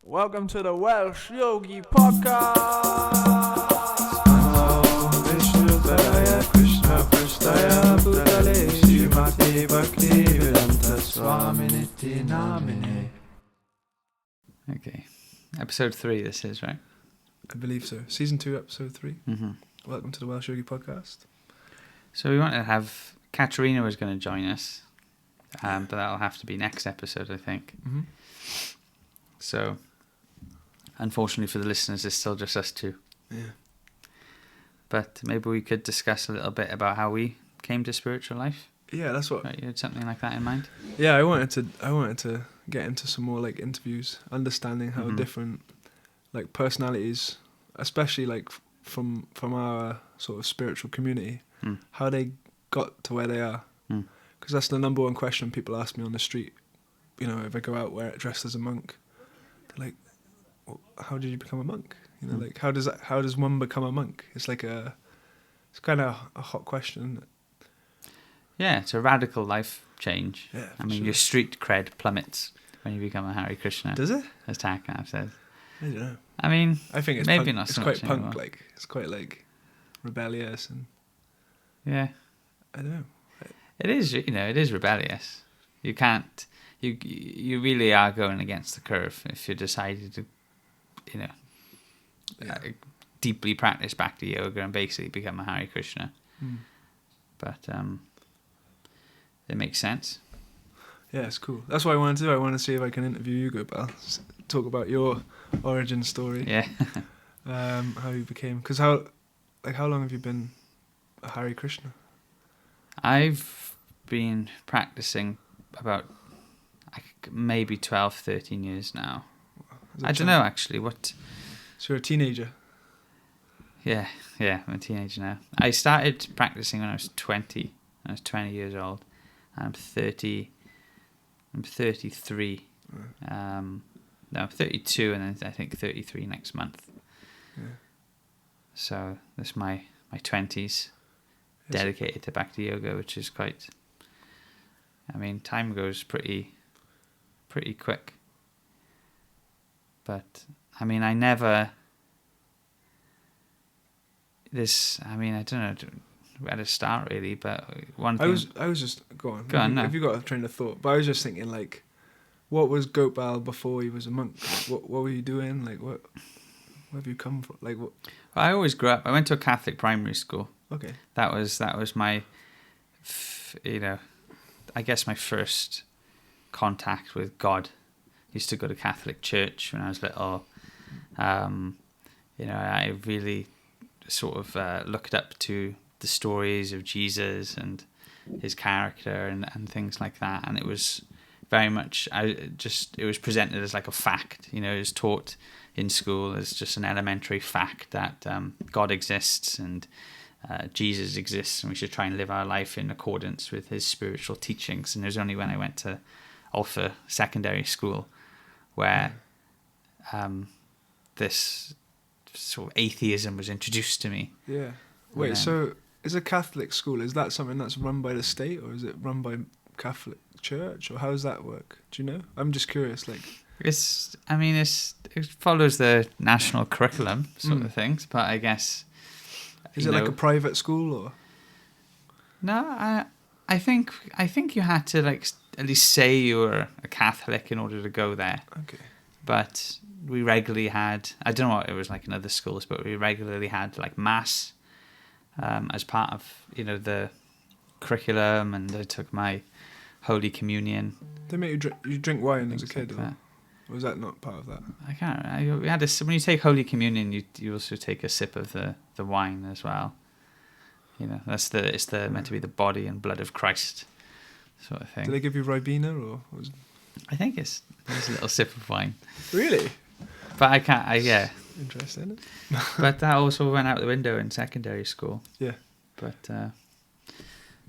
Welcome to the Welsh Yogi podcast. Okay, episode 3 this is, right? I believe so. Season 2, episode 3. Mm-hmm. Welcome to the Welsh Yogi podcast. So we wanted to have... Katerina was going to join us, but that'll have to be next episode, I think. Mm-hmm. So, unfortunately for the listeners, it's still just us two. Yeah. But maybe we could discuss a little bit about how we came to spiritual life. Yeah, that's what. Right, you had something like that in mind? Yeah, I wanted to get into some more like interviews, understanding how different like personalities, especially like from our sort of spiritual community, how they got to where they are. Because that's the number one question people ask me on the street. You know, if I go out dressed as a monk, they're like, well, "How did you become a monk?" You know, like how does one become a monk? It's like it's kind of a hot question. Yeah, it's a radical life change. Yeah, I mean, sure. your street cred plummets when you become a Hare Krishna. Does it? As Taknav says. I don't know. I mean, I think it's maybe punk. not It's so quite much punk, anymore. like it's quite like rebellious, and Yeah. I don't know. It is, it is rebellious. You can't, you really are going against the curve if you decided to, deeply practice Bhakti Yoga and basically become a Hare Krishna. But it makes sense. Yeah, it's cool. That's what I want to do. I want to see if I can interview you, Gopal. Talk about your origin story. Yeah. How you became. Because how long have you been a Hare Krishna? I've been practicing about maybe 12, 13 years now. I don't know actually what. So you're a teenager. Yeah, I'm a teenager now. I started practicing when I was 20. I was 20 years old. I'm 30. I'm 33. No, I'm 32, and then I think 33 next month. Yeah. So that's my 20s dedicated to Bhakti Yoga, which is quite. I mean, time goes pretty quick. But I mean, I never. I don't know where to start really, but one thing... I was just... Go on. No. Have you got a train of thought? But I was just thinking, like, what was Gopal before he was a monk? Like, what were you doing? Like, where have you come from? Like, what... Well, I always grew up... I went to a Catholic primary school. Okay. That was my... I guess my first contact with God. I used to go to Catholic church when I was little. I really... sort of looked up to the stories of Jesus and his character and things like that, and it was very much it was presented as like a fact. It was taught in school as just an elementary fact that God exists and Jesus exists, and we should try and live our life in accordance with his spiritual teachings. And it was only when I went to Alpha Secondary School where this sort of atheism was introduced to me. Yeah. Wait, so is a Catholic school, is that something that's run by the state, or is it run by Catholic Church, or how does that work? Do you know? I'm just curious, like... It follows the national curriculum sort of things, but I guess... Is it like a private school, or...? No, I think you had to like at least say you were a Catholic in order to go there. Okay. But we regularly had, I don't know what it was like in other schools, but we regularly had like mass as part of the curriculum, and I took my Holy Communion. They make you drink wine as a kid, like or was that not part of that? I can't remember. We had when you take Holy Communion, you also take a sip of the wine as well. It's meant to be the body and blood of Christ, sort of thing. Do they give you Ribena, or was... I think it's a little sip of wine. Really? But I can't. Yeah. Interesting. But that also went out the window in secondary school. Yeah. But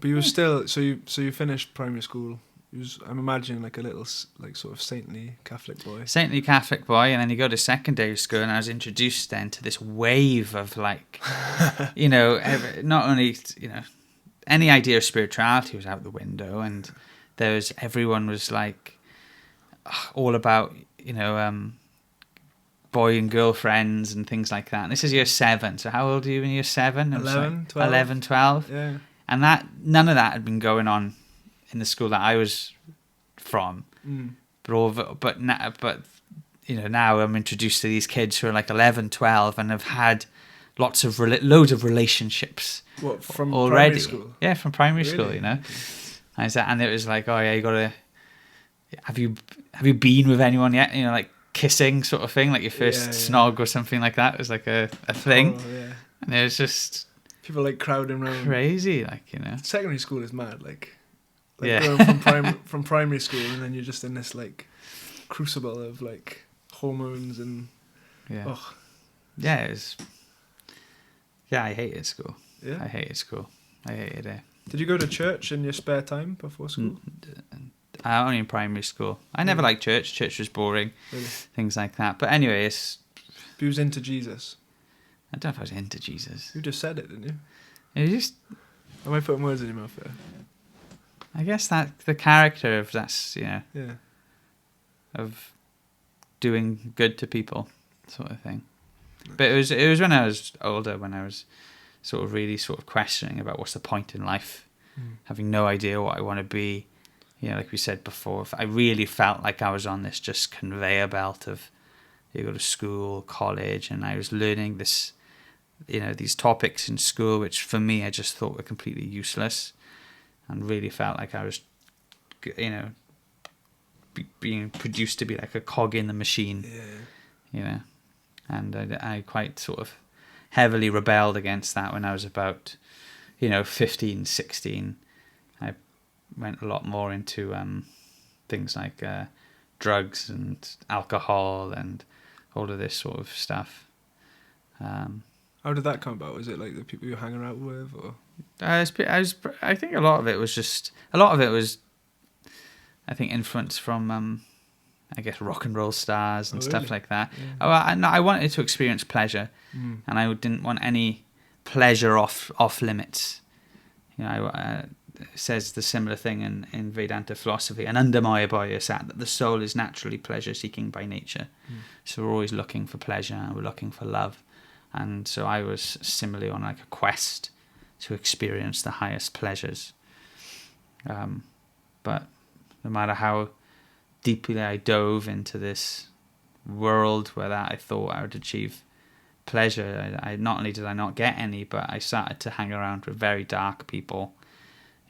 you were still so you finished primary school. I'm imagining like a little like sort of saintly Catholic boy. Saintly Catholic boy, and then you go to secondary school, and I was introduced then to this wave of like, not only any idea of spirituality was out the window, and everyone was like all about boy and girl friends and things like that. And this is year 7. So how old are you in year 7? 11, 12. 11, 12. Yeah. And none of that had been going on in the school that I was from. But now I'm introduced to these kids who are like 11, 12 and have had loads of loads of relationships. What, from already. primary school? Yeah, from primary Really? school, you know. Okay. And it was like, oh yeah, you gotta. Have you been with anyone yet? You know, like kissing sort of thing, like your first snog or something like that. It was like a thing, and it was just people like crowding around. Crazy, like, you know. Secondary school is mad, like going from primary school, and then you're just in this like crucible of like hormones and I hated school. Yeah, I hated school. I hated it. Did you go to church in your spare time before school? Only in primary school. I never liked church. Church was boring. Really? Things like that. But anyway, You was into Jesus. I don't know if I was into Jesus. You just said it, didn't you? It just. Am I putting words in your mouth there? I guess that the character of that's, you know. Yeah. Of doing good to people, sort of thing. But it was when I was older, when I was sort of really sort of questioning about what's the point in life, having no idea what I want to be. You know, like we said before, I really felt like I was on this just conveyor belt of you go to school, college, and I was learning this, you know, these topics in school, which for me I just thought were completely useless, and really felt like I was, you know, being produced to be like a cog in the machine. You know, and I quite sort of heavily rebelled against that when I was about, 15, 16. I went a lot more into things like drugs and alcohol and all of this sort of stuff. How did that come about? Was it like the people you were hanging out with, or? I think a lot of it was I think influence from I guess rock and roll stars and stuff like that. Yeah. I wanted to experience pleasure, and I didn't want any pleasure off limits. It says the similar thing in Vedanta philosophy, and under Maya Bhaya sat that the soul is naturally pleasure seeking by nature. So we're always looking for pleasure and we're looking for love. And so I was similarly on like a quest to experience the highest pleasures. But no matter how deeply I dove into this world where that I thought I would achieve pleasure, I not only did I not get any, but I started to hang around with very dark people,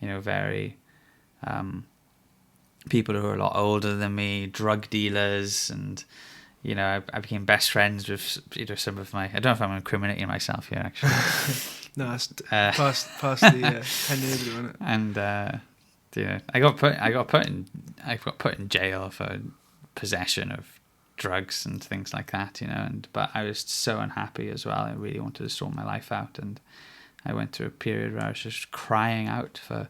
very people who were a lot older than me, drug dealers, and I became best friends with some of my. I don't know if I'm incriminating myself here, actually. No, it's past the 10 years ago, isn't it? And I got put in jail for possession of drugs and things like that, but I was so unhappy as well. I really wanted to sort my life out, and I went through a period where I was just crying out for,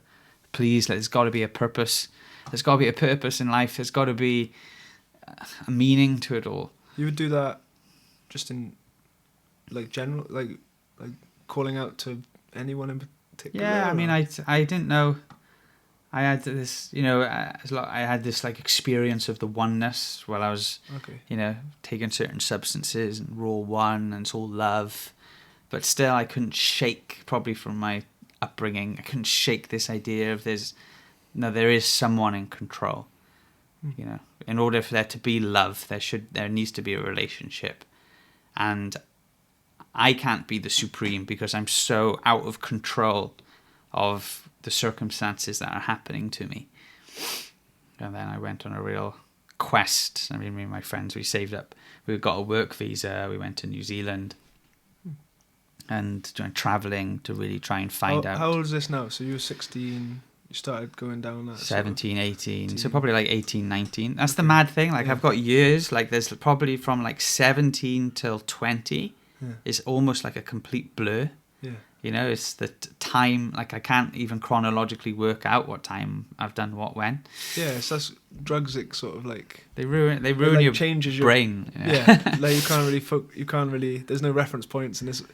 please, there's got to be a purpose. There's got to be a purpose in life. There's got to be a meaning to it all. You would do that just in like general, like calling out to anyone in particular? Yeah, I mean, I didn't know. I had this, I had this like experience of the oneness while I was, taking certain substances and rule one, and it's all love. But still, I couldn't shake, probably from my upbringing, I couldn't shake this idea of there is someone in control. In order for there to be love, there needs to be a relationship. And I can't be the supreme because I'm so out of control of the circumstances that are happening to me. And then I went on a real quest. I mean, me and my friends, we saved up. We got a work visa. We went to New Zealand and traveling to really try and find out. How old is this now? So you were 16, you started going down that 17, 18. So probably like 18, 19. That's the mad thing. Like I've got years, like there's probably from like 17 till 20. Yeah. It's almost like a complete blur. Yeah. It's the time, like I can't even chronologically work out what time I've done what when. Yeah, so that's drugs. It sort of like they ruin like your changes brain. Yeah, like you can't really. There's no reference points, and it's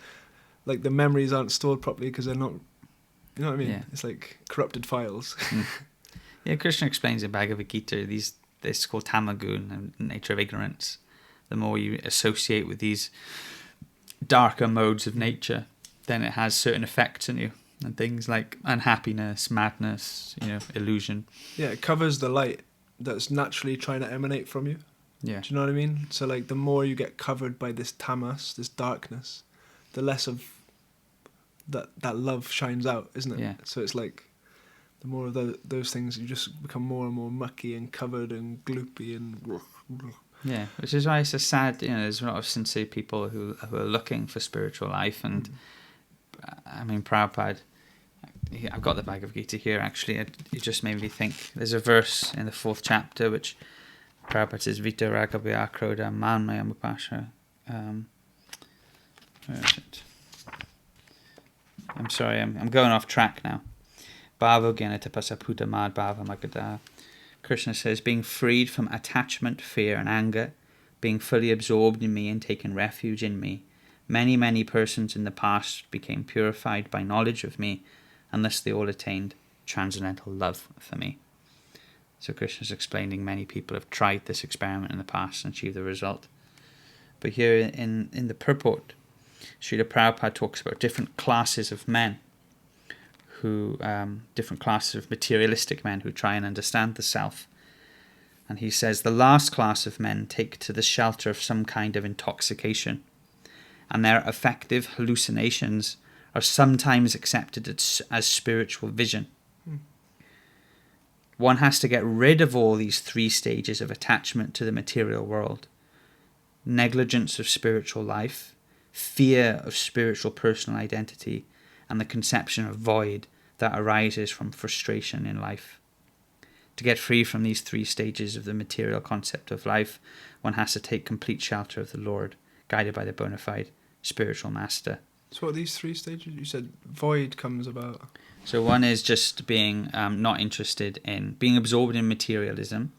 like the memories aren't stored properly because they're not. You know what I mean? Yeah. It's like corrupted files. Yeah, Krishna explains in Bhagavad Gita this is called tamagun, and nature of ignorance. the more you associate with these darker modes of nature, then it has certain effects on you, and things like unhappiness, madness, illusion. Yeah, it covers the light that's naturally trying to emanate from you. Yeah. Do you know what I mean? So like the more you get covered by this tamas, this darkness, the less of that love shines out, isn't it? Yeah. So it's like the more of those things, you just become more and more mucky and covered and gloopy and... Yeah, which is why it's a sad, there's a lot of sincere people who are looking for spiritual life. And I mean, Prabhupada, I've got the Bhagavad Gita here actually. It just made me think. There's a verse in the 4th chapter which Prabhupada says, Vita Ragabhya Akroda Manmaya Mupasha. Where is it? I'm sorry, I'm going off track now. Bhava Gyanata Pasaputa Mad Bhava Magada. Krishna says, being freed from attachment, fear and anger, being fully absorbed in me and taking refuge in me, many, many persons in the past became purified by knowledge of me, and thus they all attained transcendental love for me. So Krishna's explaining many people have tried this experiment in the past and achieved the result. But here in the purport, Srila Prabhupada talks about different classes of men, different classes of materialistic men who try and understand the self. And he says the last class of men take to the shelter of some kind of intoxication, and their affective hallucinations are sometimes accepted as spiritual vision. One has to get rid of all these 3 stages of attachment to the material world: negligence of spiritual life, fear of spiritual personal identity, and the conception of void that arises from frustration in life. To get free from these 3 stages of the material concept of life, one has to take complete shelter of the Lord, guided by the bona fide spiritual master. So what are these 3 stages? You said void comes about. So one is just being not interested in, being absorbed in materialism.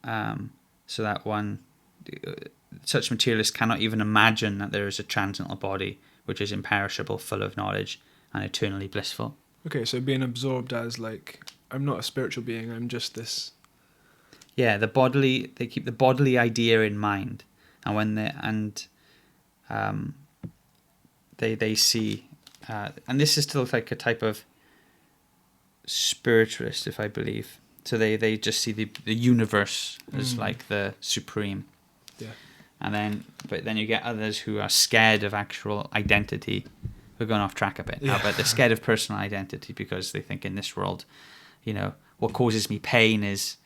So that such materialists cannot even imagine that there is a transcendental body which is imperishable, full of knowledge, and eternally blissful. Okay, so being absorbed as like, I'm not a spiritual being, I'm just this. Yeah, they keep the bodily idea in mind, and when they see, and this is still like a type of spiritualist, if I believe. So they just see the universe as like the supreme. Yeah. But then you get others who are scared of actual identity. We're going off track a bit now, but they're scared of personal identity because they think in this world, what causes me pain is,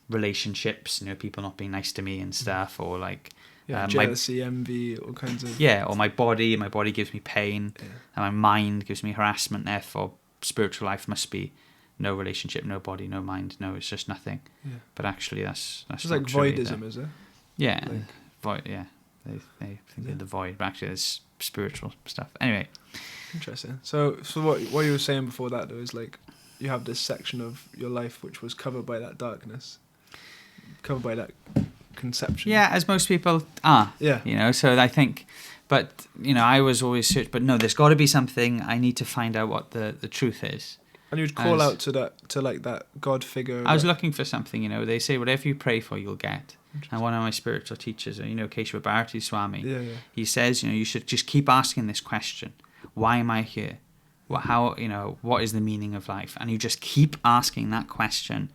relationships, people not being nice to me and stuff, or like jealousy, envy, all kinds of... or my body gives me pain, and my mind gives me harassment, therefore spiritual life must be no relationship, no body, no mind, no, it's just nothing. Yeah. But actually that's it's like voidism, is it? Yeah, like, void, yeah. They think of the void, but actually there's spiritual stuff. Anyway. Interesting. So what you were saying before that, though, is like you have this section of your life which was covered by that darkness, covered by that conception. Yeah, as most people are. Yeah. So I think, but, I was always searching, but no, there's got to be something. I need to find out what the truth is. And you'd call out to that God figure. I was looking for something, they say whatever you pray for, you'll get. And one of my spiritual teachers, Keshava Bharati Swami, he says, you should just keep asking this question. Why am I here? What is the meaning of life? And you just keep asking that question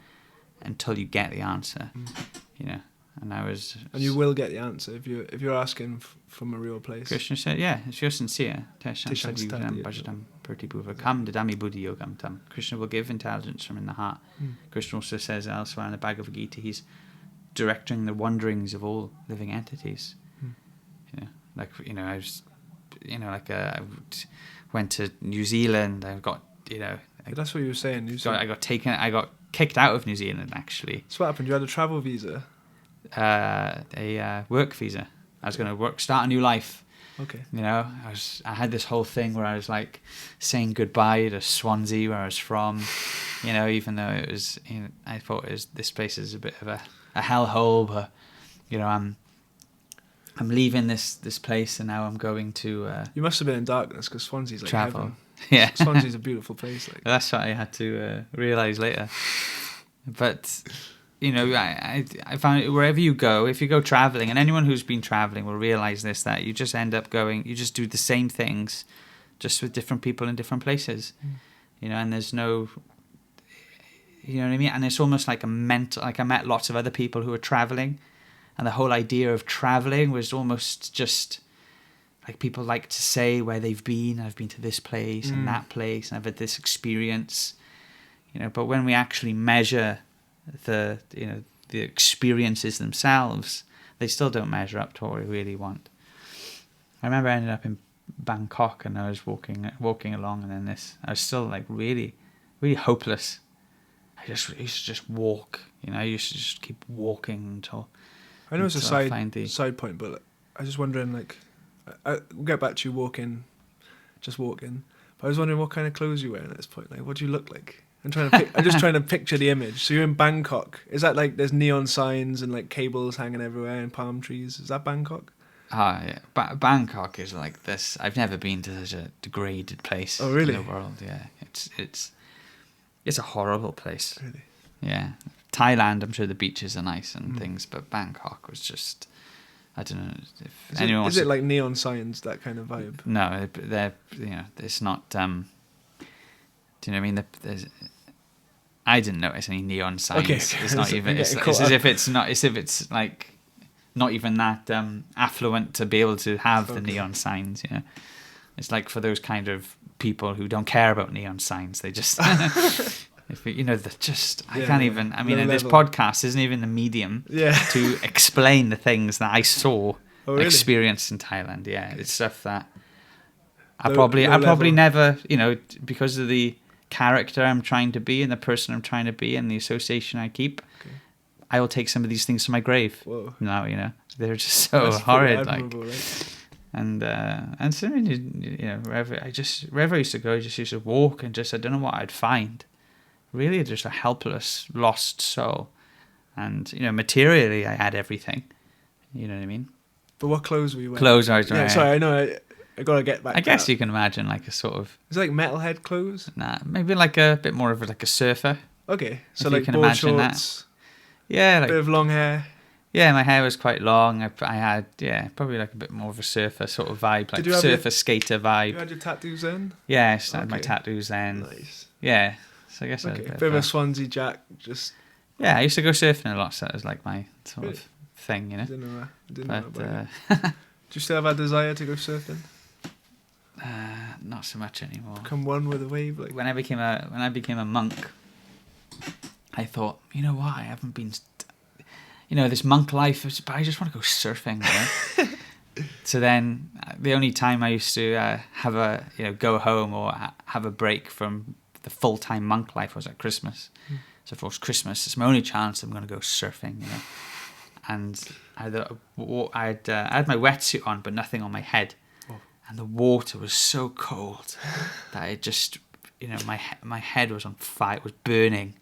until you get the answer. And and you will get the answer if you're asking from a real place. Krishna said, if you're sincere, Krishna will give intelligence from in the heart. Krishna also says elsewhere in the Bhagavad Gita, he's directing the wanderings of all living entities. I went to New Zealand. I got that's what you were saying. I got kicked out of New Zealand actually. So what happened? You had a travel visa? A work visa. I was going to start a new life. Okay. I had this whole thing where I was like saying goodbye to Swansea, where I was from. Even though it was, I thought this place is a bit of a hellhole, but I'm leaving this place and now I'm going to. You must have been in darkness because Swansea's like travel. Heaven. Yeah, Swansea's a beautiful place. Like. That's what I had to realize later. But I found it wherever you go, if you go traveling, and anyone who's been traveling will realize this, that you just end up you just do the same things, just with different people in different places, and there's no, you know what I mean? And it's almost like I met lots of other people who were traveling, and the whole idea of traveling was almost just like people like to say where they've been. I've been to this place and that place, and I've had this experience, but when we actually measure the experiences themselves, they still don't measure up to what we really want. I remember I ended up in Bangkok, and I was walking along, and then I was still like really, really hopeless. I used to just walk, I used to just keep walking until I know it's a side point, but I was just wondering, like, we'll get back to you walking, but I was wondering what kind of clothes you wear at this point. Like, what do you look like? I'm just trying to picture the image. So you're in Bangkok. Is that like there's neon signs and like cables hanging everywhere and palm trees? Is that Bangkok? Yeah. Bangkok is like this. I've never been to such a degraded place in the world. Yeah, it's a horrible place. Really? Yeah. Thailand, I'm sure the beaches are nice and things, but Bangkok was just, I don't know if anyone wants. Is it like neon signs, that kind of vibe? No, they're it's not. Do you know what I mean? I didn't notice any neon signs. Okay. It's not even. It's as if it's not. As if it's like not even that affluent to be able to have the neon signs. It's like for those kind of people who don't care about neon signs. They just. I can't even. I mean, this podcast isn't even the medium to explain the things that I saw, experienced in Thailand. Yeah, it's stuff that I probably never, because of the character I'm trying to be and the person I'm trying to be and the association I keep, I will take some of these things to my grave. Whoa. Now, they're just so horrid, like. Right? And so wherever I used to go, I just used to walk and I don't know what I'd find. Really, just a helpless, lost soul. And, materially, I had everything. You know what I mean? But what clothes were you wearing? Clothes I was wearing. Yeah, sorry, I know. I got to get back to guess that. You can imagine like a sort of... Is it like metalhead clothes? Nah, maybe like a bit more of like a surfer. Okay, so like board shorts. That. Yeah. Like, a bit of long hair. Yeah, my hair was quite long. I had, probably like a bit more of a surfer sort of vibe, like surfer skater vibe. You had your tattoos then? Yeah, I had my tattoos then. Nice. Yeah. So I guess a bit of a Swansea Jack, just... Yeah, I used to go surfing a lot, so that was like my sort of thing, I didn't know that. Do you still have a desire to go surfing? Not so much anymore. Become one with the wave, like... When I became a monk, I thought, you know what, I haven't been... this monk life, but I just want to go surfing, So then, the only time I used to have go home or have a break from the full-time monk life was at Christmas. So if it was Christmas, it's my only chance I'm going to go surfing, And I had my wetsuit on, but nothing on my head. Oh. And the water was so cold that it just, my head was on fire, it was burning.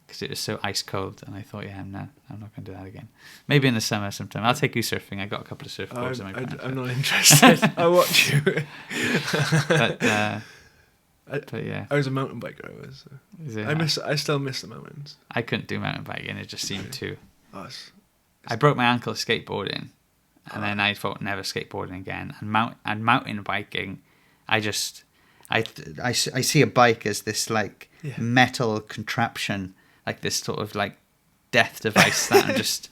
Because it was so ice cold, and I thought, I'm not going to do that again. Maybe in the summer sometime. I'll take you surfing. I got a couple of surfboards in my pants. I'm not interested. I watch you. But yeah, I was a mountain biker. I still miss the mountains. I couldn't do mountain biking. It just seemed too. I broke my ankle skateboarding, and then I thought never skateboarding again. And mountain biking, I see a bike as this like metal contraption. Like this sort of like death device that I'm just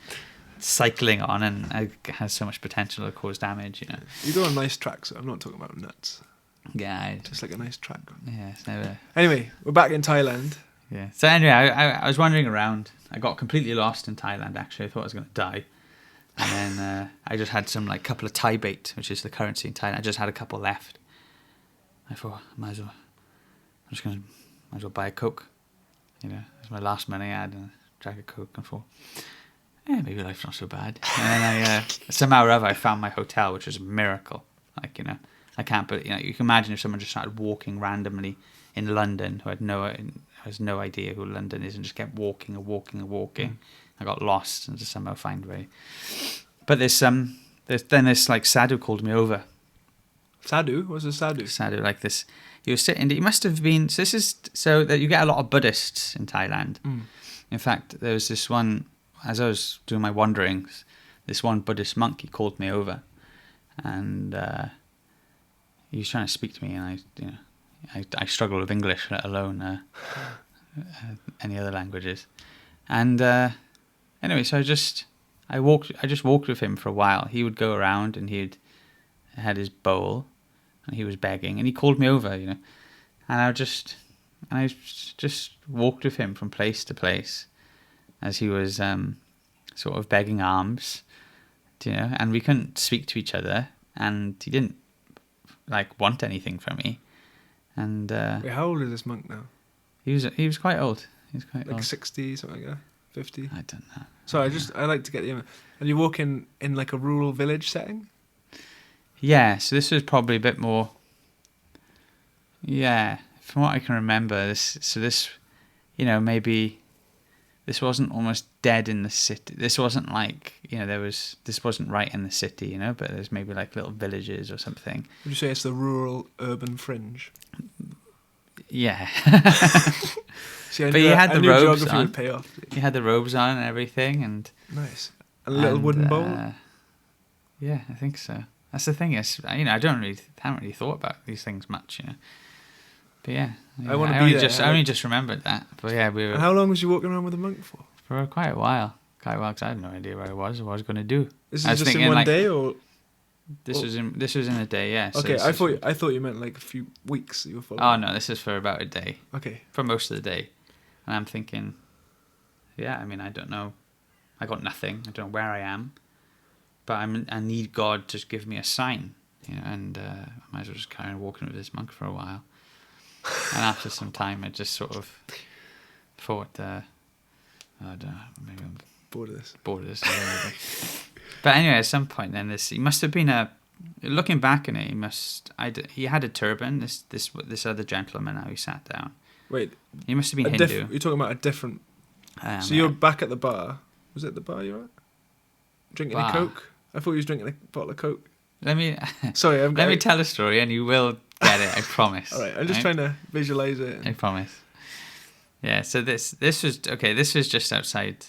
cycling on, and it has so much potential to cause damage. You go on nice tracks. So I'm not talking about nuts. Yeah, just like a nice track. Yeah, it's never. Anyway, we're back in Thailand. Yeah. So anyway, I was wandering around. I got completely lost in Thailand. Actually, I thought I was going to die, and then I just had some like couple of Thai baht, which is the currency in Thailand. I just had a couple left. I thought, might as well buy a Coke. It was my last money I had, and I drank a Coke and thought, maybe life's not so bad. And then somehow or other I found my hotel, which was a miracle. Like, I can't, but you can imagine if someone just started walking randomly in London who has no idea who London is and just kept walking and walking and walking. I got lost and just somehow find way. But there's this like sadhu called me over. Sadhu? What's a sadhu? Sadhu, like this. You were sitting. You must have been. So this is so that you get a lot of Buddhists in Thailand, In fact, there was this one, as I was doing my wanderings, this one Buddhist monk, he called me over, and he was trying to speak to me, and I struggle with English, let alone any other languages. And anyway, so I just walked with him for a while. He would go around, and he'd had his bowl, and he was begging, and he called me over, and I just walked with him from place to place as he was sort of begging alms, and we couldn't speak to each other, and he didn't want anything from me. And Wait, how old is this monk now? He was quite old. He was quite old. 60, something like that. 50. I don't know. Sorry, I like to get the. And you walk in like a rural village setting. Yeah, so this was probably a bit more. Yeah, from what I can remember, this, maybe this wasn't almost dead in the city. This wasn't this wasn't right in the city, but there's maybe like little villages or something. Would you say it's the rural urban fringe? Yeah. See, but you had the robes on. Would pay off. You had the robes on and everything, and nice. And a little wooden bowl. Yeah, I think so. That's the thing is, I haven't really thought about these things much, But yeah, I want to be there. I only just remembered that. But yeah, we were. And how long was you walking around with a monk for? For quite a while. Because I had no idea where I was or what I was going to do. Is it just in one day, or? This was in a day, yeah. Okay, I thought you meant like a few weeks that you were following. Oh no, this is for about a day. Okay. For most of the day, and I'm thinking, yeah, I don't know, I got nothing. I don't know where I am, but I need God to give me a sign, and I might as well just carry on walking with this monk for a while. And after some time, I just sort of thought, I don't know, maybe I'm bored of this. But anyway, at some point then, he must have been looking back on it, he had a turban, this other gentleman, how he sat down. Wait. He must have been Hindu. You're talking about a different. So you're back at the bar. Was it the bar you're at? Drinking a Coke? I thought you was drinking a bottle of Coke. Let me tell a story and you will get it, I promise. All right, I'm just trying to visualize it. I promise. Yeah, so this was just outside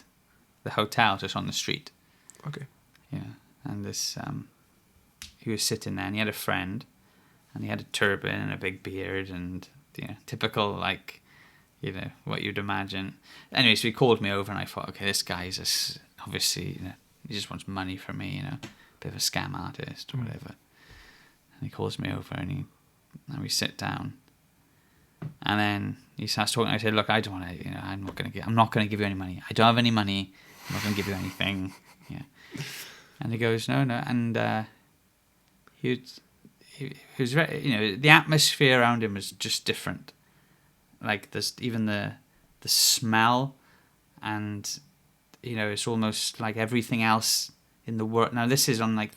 the hotel, just on the street. Okay. Yeah, and this he was sitting there, and he had a friend, and he had a turban and a big beard, and typical what you'd imagine. Anyway, so he called me over, and I thought, okay, this guy's obviously he just wants money from me, bit of a scam artist or whatever. And he calls me over, and we sit down, and then he starts talking. I said, look, I don't want to, I'm not going to give you any money. I don't have any money. I'm not going to give you anything. Yeah. And he goes, no, and he was very, the atmosphere around him was just different. Like there's even the smell, and it's almost like everything else in the world. Now this is on like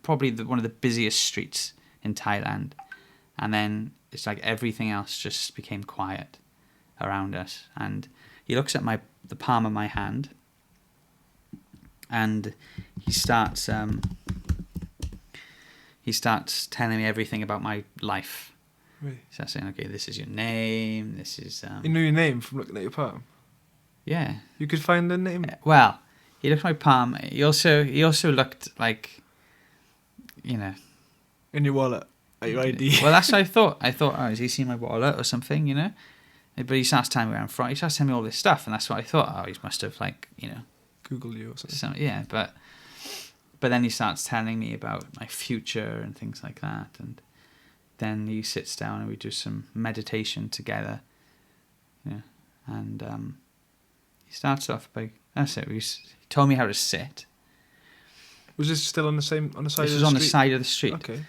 probably one of the busiest streets in Thailand, and then it's like everything else just became quiet around us. And he looks at the palm of my hand, and he starts telling me everything about my life. Really? He starts saying, okay, this is your name, this is... You knew your name from looking at your palm? Yeah. You could find the name? Well, he looked at my palm. He also looked like, In your wallet, at your ID. Well, that's what I thought. I thought, has he seen my wallet or something, But he starts telling me where I'm from. He starts telling me all this stuff, and that's what I thought. He must have, Google you or something. Yeah, but then he starts telling me about my future and things like that, and then he sits down and we do some meditation together. Yeah, and he starts off by he told me how to sit. Was this still on the side of the street? This was on the side of the street. Okay.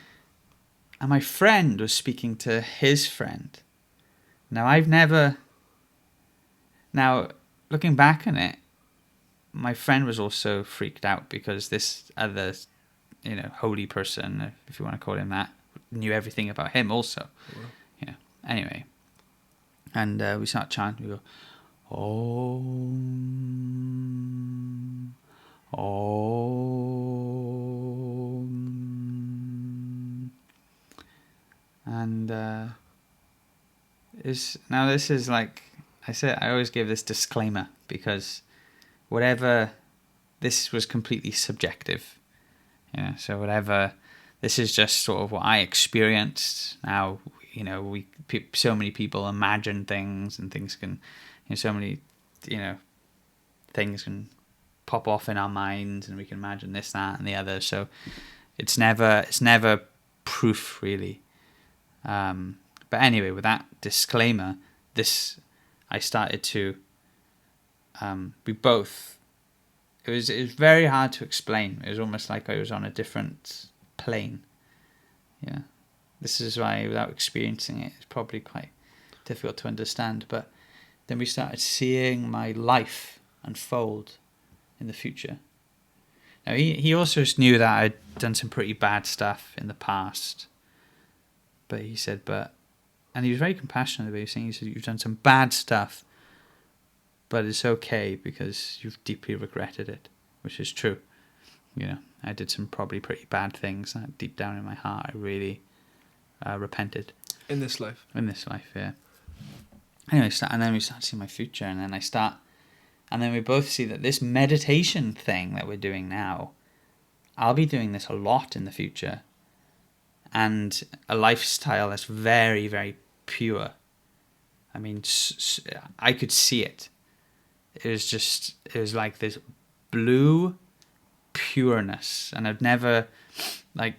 And my friend was speaking to his friend. Now looking back on it, my friend was also freaked out because this other, holy person, if you want to call him that, knew everything about him also. Wow. Anyway. And we start chanting. We go, Om, Om. And this is like I always give this disclaimer because whatever, this was completely subjective. So whatever, this is just sort of what I experienced. Now, so many people imagine things, and things can, so many, things can pop off in our minds, and we can imagine this, that, and the other. So it's never proof, really. But anyway, with that disclaimer, I started to, it was very hard to explain. It was almost like I was on a different plane. Yeah. This is why, without experiencing it, it's probably quite difficult to understand. But then we started seeing my life unfold in the future. Now, he also knew that I'd done some pretty bad stuff in the past. But he said, and he was very compassionate about it. He said, you've done some bad stuff, but it's okay because you've deeply regretted it, which is true. I did some probably pretty bad things that deep down in my heart I really repented. In this life? In this life, yeah. Anyway, and then we start seeing my future, and then we both see that this meditation thing that we're doing now, I'll be doing this a lot in the future, and a lifestyle that's very, very pure. I mean, I could see it. It was like this blue pureness, and I've never, I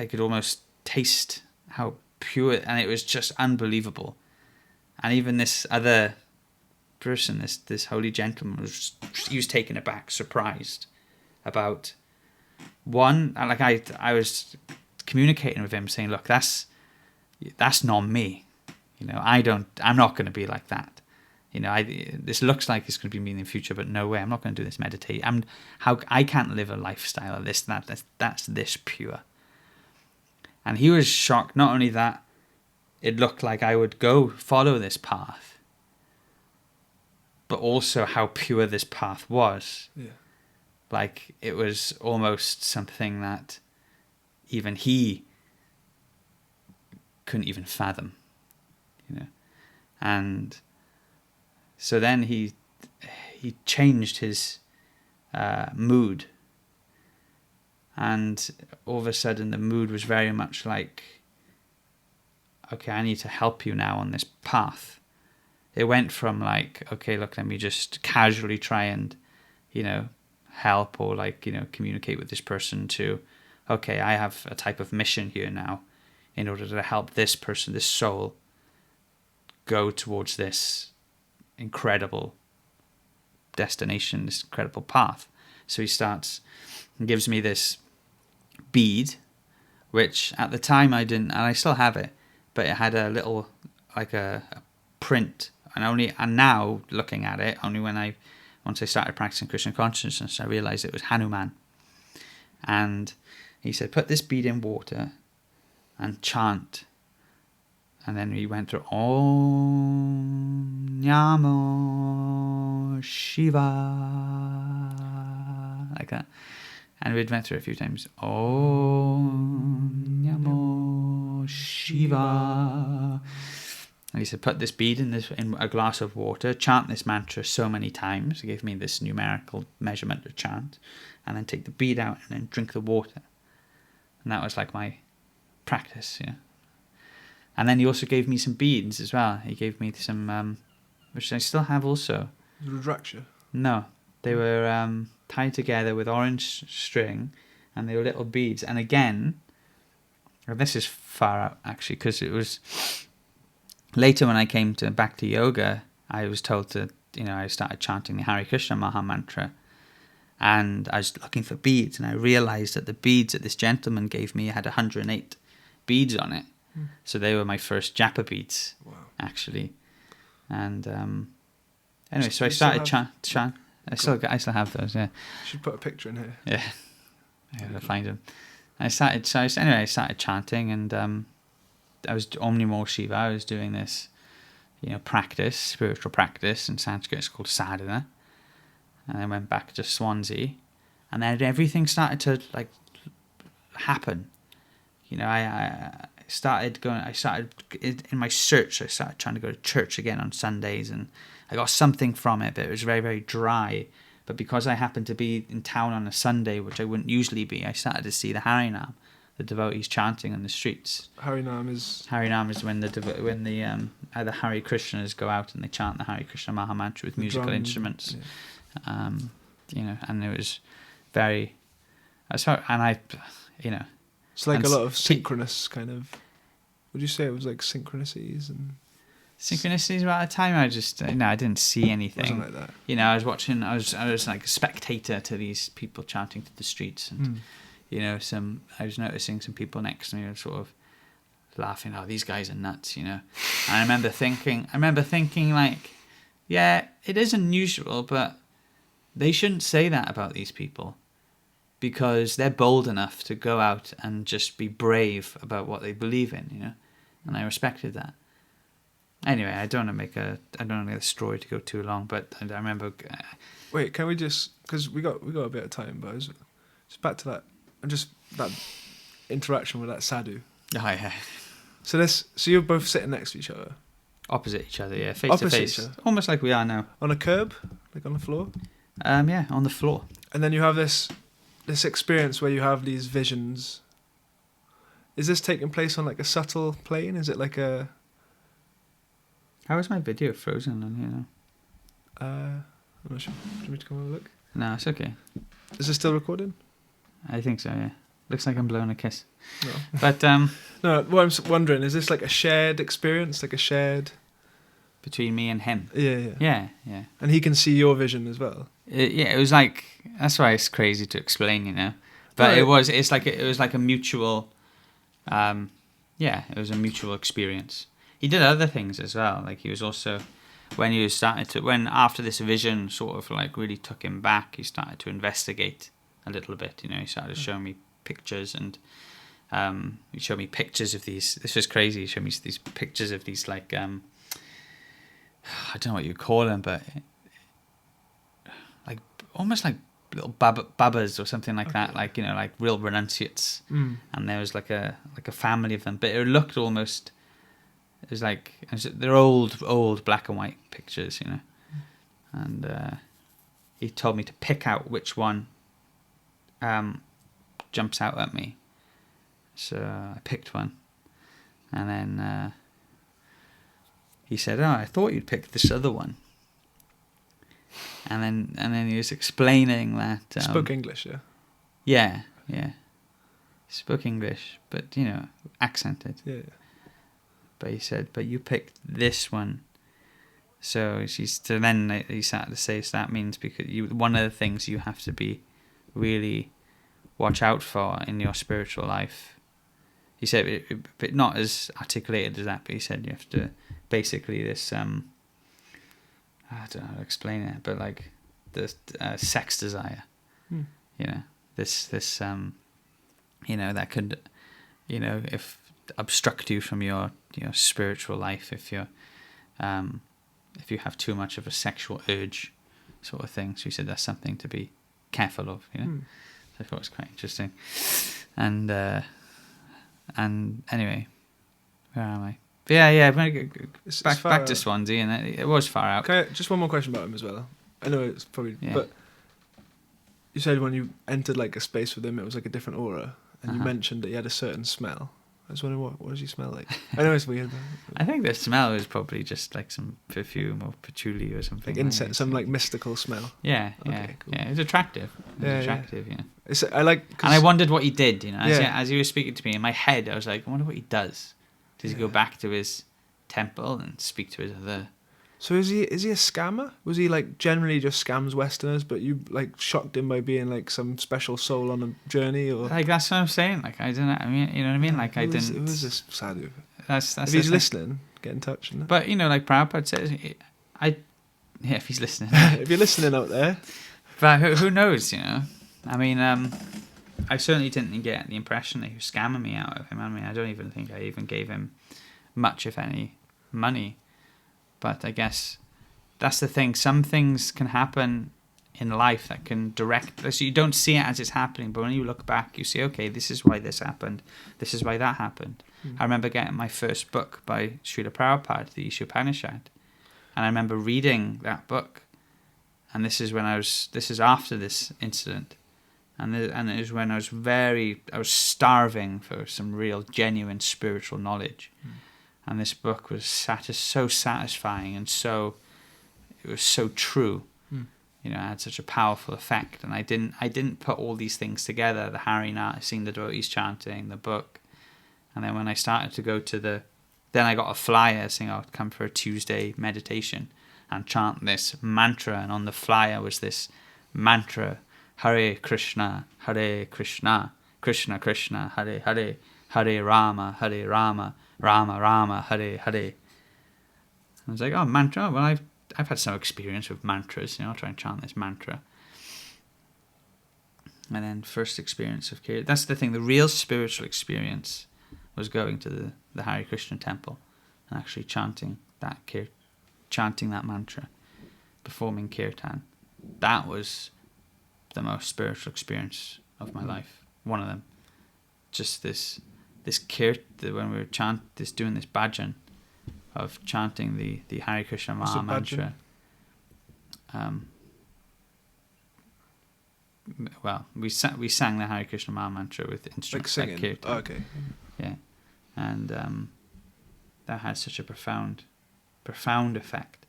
could almost taste how pure, and it was just unbelievable. And even this other person, this holy gentleman, he was taken aback, surprised about one. Like I was communicating with him, saying, "Look, that's not me. I'm not going to be like that. This looks like it's going to be me in the future, but no way. I'm not going to do this meditate. I can't live a lifestyle of this, that's this pure." And he was shocked. Not only that, it looked like I would go follow this path, but also how pure this path was. Yeah. Like, it was almost something that even he couldn't even fathom, And so then he changed his mood, and all of a sudden the mood was very much like, okay, I need to help you now on this path. It went from like, okay, look, let me just casually try and, help or communicate with this person, to, okay, I have a type of mission here now in order to help this person, this soul, go towards this incredible destination, this incredible path. So he starts and gives me this bead, which at the time I didn't, and I still have it, but it had a little, like a print, and now looking at it, once I started practicing Krishna consciousness, I realized it was Hanuman. And he said, put this bead in water and chant. And then we went through Om Namo Shiva, like that. And we went through it a few times. Om Namo Shiva. And he said, put this bead in a glass of water, chant this mantra so many times. He gave me this numerical measurement to chant, and then take the bead out and then drink the water. And that was like my practice, And then he also gave me some beads as well. He gave me some, which I still have also. Rudraksha? No, they were tied together with orange string, and they were little beads. And again, and this is far out actually, because it was later when I came back to yoga, I was told to, I started chanting the Hare Krishna Maha Mantra, and I was looking for beads, and I realized that the beads that this gentleman gave me had 108 beads on it. So they were my first japa beads, actually. And anyway, so I started chant. I still have those. Yeah. You should put a picture in here. Yeah, I gotta find them. I started chanting, and I was Om Namo Shiva. I was doing this, practice, spiritual practice. In Sanskrit, it's called sadhana. And I went back to Swansea, and then everything started to happen. started in my search. I started trying to go to church again on Sundays, and I got something from it, but it was very, very dry. But because I happened to be in town on a Sunday, which I wouldn't usually be, I started to see the Harinam, the devotees chanting on the streets. Harinam is when the the Hare Krishnas go out and they chant the Hare Krishna Maha Mantra with musical instruments. Yeah. And it was very. It's like a lot of synchronous kind of. Would you say it was like synchronicities and? Synchronicities. Well, at the time I just I didn't see anything. Wasn't like that. I was watching. I was like a spectator to these people chanting to the streets, and I was noticing some people next to me were sort of laughing. Oh, these guys are nuts, And I remember thinking like, yeah, it is unusual, but they shouldn't say that about these people, because they're bold enough to go out and just be brave about what they believe in, And I respected that. Anyway, I don't want to make the story to go too long, but I remember. Wait, can we just, because we got a bit of time, but just back to that, and just that interaction with that sadhu. Oh yeah. So you're both sitting next to each other, opposite each other, yeah, face to face, almost like we are now. On a curb, like on the floor. Yeah, on the floor. And then you have this experience where you have these visions. Is this taking place on like a subtle plane? Is it like a? How is my video frozen? I'm not sure. Do you want me to come have a look? No, it's okay. Is this still recording? I think so, yeah. Looks like I'm blowing a kiss. No. But, no, what I'm wondering, is this like a shared experience? Like a shared... Between me and him? Yeah. Yeah. And he can see your vision as well? It was like... That's why it's crazy to explain, But right. it was like a mutual... it was a mutual experience. He did other things as well. Like he was also... When after this vision sort of like really took him back, he started to investigate a little bit, He started to show me pictures, and he showed me pictures of these. This was crazy. He showed me these pictures of these like I don't know what you call them, but like almost like little babas or something like that, like like real renunciates. And there was like a family of them, but it looked almost. It was like they're old black and white pictures, And he told me to pick out which one jumps out at me. So I picked one, and then he said, "Oh, I thought you'd pick this other one." And then he was explaining that spoke English, yeah. Yeah. Spoke English, but accented. Yeah. But he said, "But you picked this one." So then he started to say, so that means because one of the things you have to be really watch out for in your spiritual life. He said, but not as articulated as that, but he said you have to basically this, I don't know how to explain it, but like the sex desire, this that could, if obstruct you from your spiritual life, if you have too much of a sexual urge, sort of thing. So he said that's something to be careful of. So I thought it was quite interesting. And anyway, where am I? But yeah. I'm gonna go back to Swansea, and it was far out. Okay, just one more question about him as well. I know it's probably, but you said when you entered like a space with him, it was like a different aura, and you mentioned that he had a certain smell. I was wondering what does he smell like? I know it's weird. I think the smell is probably just like some perfume or patchouli or something. Like incense, some like mystical smell. Yeah, okay, cool. Yeah. It was attractive. Yeah. It's, I like, and I wondered what he did. As he was speaking to me in my head, I was like, I wonder what he does. Does he go back to his temple and speak to his other? So is he a scammer? Was he like generally just scams Westerners, but you like shocked him by being like some special soul on a journey, or like that's what I'm saying? Like I don't know. I mean, you know what I mean? Like I didn't. Who is this sadhu? That's if he's listening, get in touch. But like Prabhupada says, if he's listening, if you're listening out there. But who knows? I mean, I certainly didn't get the impression that he was scamming me out of him. I mean, I don't even think I even gave him much, if any, money. But I guess that's the thing. Some things can happen in life that can direct. So you don't see it as it's happening, but when you look back, you see, okay, this is why this happened. This is why that happened. I remember getting my first book by Srila Prabhupada, the Ishopanishad, and I remember reading that book. And this is after this incident, and it was when I was starving for some real genuine spiritual knowledge, and this book was so satisfying, and it was so true, it had such a powerful effect. And I didn't put all these things together: the Harinam, seeing the devotees chanting, the book, and then when I started to go to then I got a flyer saying I'd come for a Tuesday meditation and chant this mantra, and on the flyer was this mantra: Hare Krishna, Krishna Krishna, Hare Hare, Hare Rama, Rama Rama, Hare Hare. I was like, oh, mantra. Well, I've had some experience with mantras. I'll try and chant this mantra. And then first experience of Kirtan. That's the thing. The real spiritual experience was going to the Hare Krishna temple and actually chanting that mantra, performing kirtan. That was the most spiritual experience of my life. One of them. Just this kirtan, when we were doing this bhajan of chanting the Hare Krishna Maha mantra. Well, we sang the Hare Krishna Maha mantra with instruments like kirtan. Oh, okay. Yeah, and that had such a profound effect.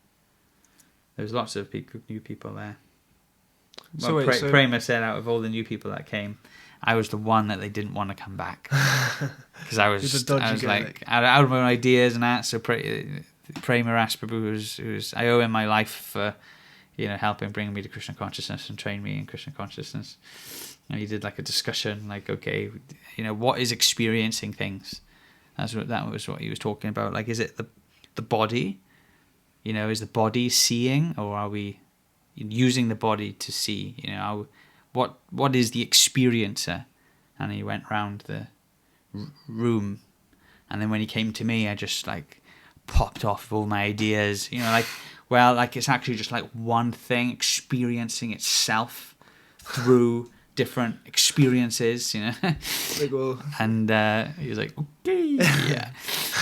There's lots of new people there. Well, Prema said out of all the new people that came, I was the one that they didn't want to come back because I was like out of my own ideas and that. So Prema asked Prabhu, who's I owe him my life for helping bring me to Krishna consciousness and train me in Krishna consciousness. And he did like a discussion, like, okay, what is experiencing things? That was what he was talking about. Like, is it the body? Is the body seeing, or are we using the body to see? What is the experiencer? And he went round the room, and then when he came to me, I just like popped off all my ideas. It's actually just like one thing experiencing itself through different experiences, And he was like, okay, yeah,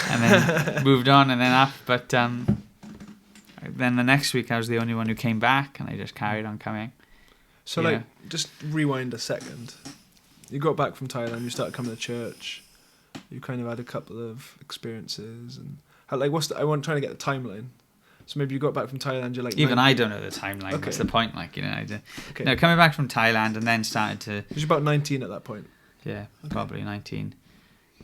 and then moved on, and then up, but then the next week I was the only one who came back, and I just carried on coming. So just rewind a second. You got back from Thailand, you started coming to church, you kind of had a couple of experiences, and I'm trying to get the timeline. So maybe you got back from Thailand, you're like... Even I don't know the timeline, okay. What's the point? Okay. No, coming back from Thailand and then started to... You're about 19 at that point? Yeah, okay. Probably 19.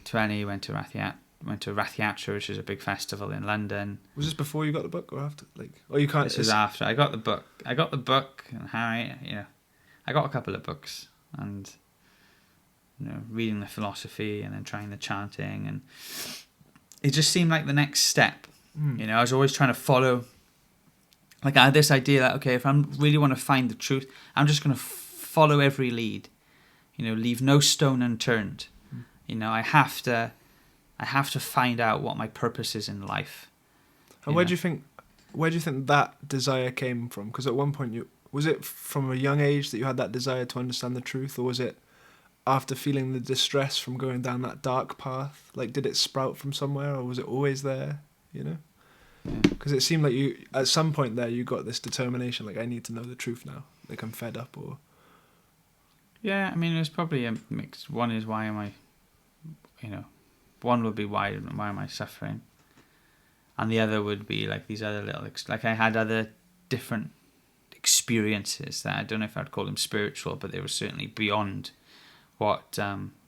20, went to Rath Yatra, which is a big festival in London. Was this before you got the book or after? You can't... This was after. I got the book, and Harry, I got a couple of books, and, reading the philosophy and then trying the chanting, and it just seemed like the next step. I was always trying to follow. I had this idea that, okay, if I really want to find the truth, I'm just going to follow every lead. Leave no stone unturned. I have to find out what my purpose is in life. And where do you think that desire came from? Because at one point, was it from a young age that you had that desire to understand the truth, or was it after feeling the distress from going down that dark path? Did it sprout from somewhere, or was it always there? Because it seemed like you, at some point there, you got this determination, I need to know the truth now. I'm fed up, or... Yeah, I mean, there's probably a mix. One is, why am I, one would be, why am I suffering? And the other would be, these other little, I had other different experiences that I don't know if I'd call them spiritual, but they were certainly beyond what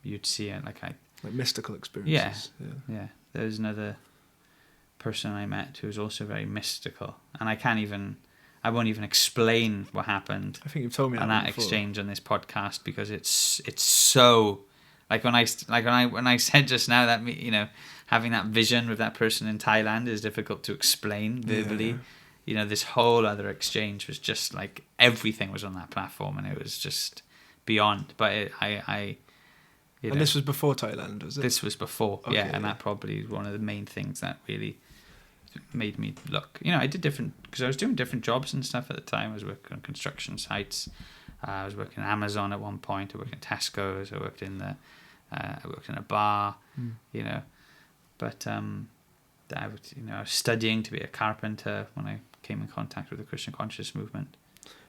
you'd see, like mystical experiences. Yeah. There's another person I met who was also very mystical, and I won't even explain what happened. I think you've told me on that exchange on this podcast, because it's so when I said just now that having that vision with that person in Thailand is difficult to explain verbally. Yeah. This whole other exchange was just everything was on that platform, and it was just beyond. But and this was before Thailand, was it? This was before, okay, yeah, and that probably is one of the main things that really made me look. I did because I was doing different jobs and stuff at the time. I was working on construction sites. I was working at Amazon at one point. I worked in Tesco's. I worked in a bar. But I was studying to be a carpenter when I came in contact with the Christian consciousness movement.